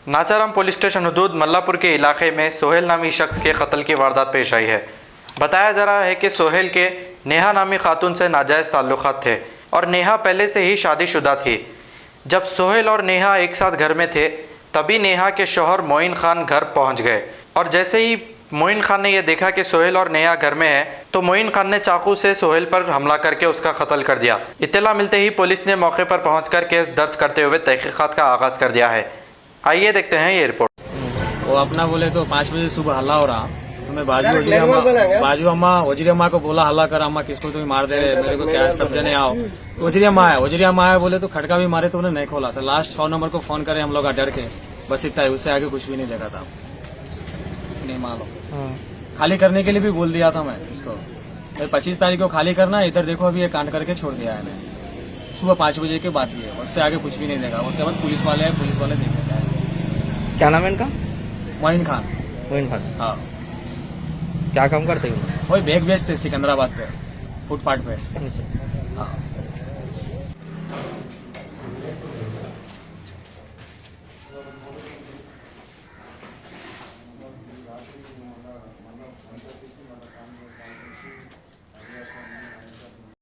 Nacharam police station हदूद मल्लापुर के इलाके में सोहेल नामी शख्स के कत्ल की वारदात पेश आई है। बताया जा रहा है कि सोहेल के नेहा नामी खातून से नाजायज़ ताल्लुकात थे और नेहा पहले से ही शादीशुदा थी। जब सोहेल और नेहा एक साथ घर में थे तभी नेहा के शौहर मोइन खान घर पहुंच गए और जैसे ही मोइन खान ने यह देखा कि सोहेल और नेहा घर में है तो मोइन खान ने चाकू से सोहेल पर हमला करके उसका कत्ल कर दिया। इत्तला मिलते ही पुलिस ने मौके पर पहुंचकर केस दर्ज करते हुए तहकीकात का आगाज़ कर दिया है। आइए देखते हैं ये रिपोर्ट। वो अपना बोले तो 5 बजे सुबह हल्ला हो रहा, तो मैं बाजू अम्मा वजीर अम्मा को बोला हल्ला कर, अम्मा किसको तुम मार दे रहे, मेरे को क्या सब जने आओ। वजीर अम्मा आया बोले तो खटका भी मारे तो उन्हें नहीं खोला था। लास्ट 100 नंबर को फोन करे हम लोग डर के, बस इतना ही, उससे आगे कुछ भी नहीं देखा था। नहीं मालूम, खाली करने के लिए भी बोल दिया था मैं इसको, 25 तारीख को खाली करना, इधर देखो अभी ये कांड करके छोड़ दिया है। सुबह 5 बजे की बात ही है, उससे आगे कुछ भी नहीं देखा। उसके बाद पुलिस वाले देखे क्या है। क्या नाम है इनका? मोइन खान। मोइन खान। हाँ, क्या काम करते हो? वही बैग बेचते सिकंदराबाद पे, फुटपाथ पे। हाँ।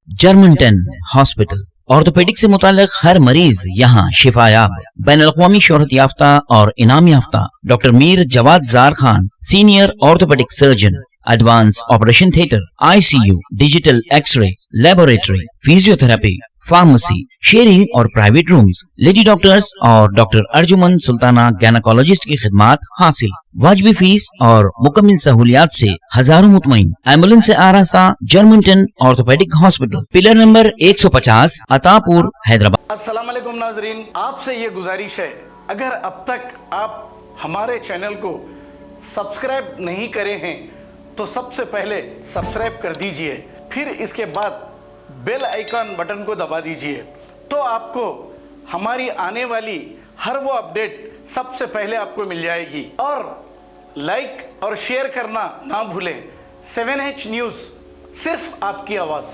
जर्मनटन हॉस्पिटल ऑर्थोपेडिक से मुताल्लिक हर मरीज यहाँ शिफायाब। बैनुल-अक़वामी शोहरत याफ्ता और इनाम याफ्ता doctor Mir Jawad Jar Khan, senior orthopaedic surgeon, advance operation theatre, ICU, digital X-ray, laboratory, physiotherapy, pharmacy, sharing और प्राइवेट रूम्स, लेडी डॉक्टर्स और डॉक्टर अर्जुमन सुल्ताना गायनेकोलॉजिस्ट की खिदमात हासिल। वाजबी फीस और मुकम्मल सहूलियात से हजारों मुतमईन। एम्बुलेंस से आरास्ता Germanton orthopaedic hospital, pillar number 150, Attapur, Hyderabad. अस्सलाम वालेकुम नाजरीन, आपसे ये गुजारिश है, अगर अब तक आप हमारे चैनल को सब्सक्राइब नहीं करे हैं तो सबसे पहले सब्सक्राइब कर दीजिए, फिर इसके बाद बेल आइकन बटन को दबा दीजिए, तो आपको हमारी आने वाली हर वो अपडेट सबसे पहले आपको मिल जाएगी। और लाइक और शेयर करना ना भूलें। 7H न्यूज़, सिर्फ आपकी आवाज़।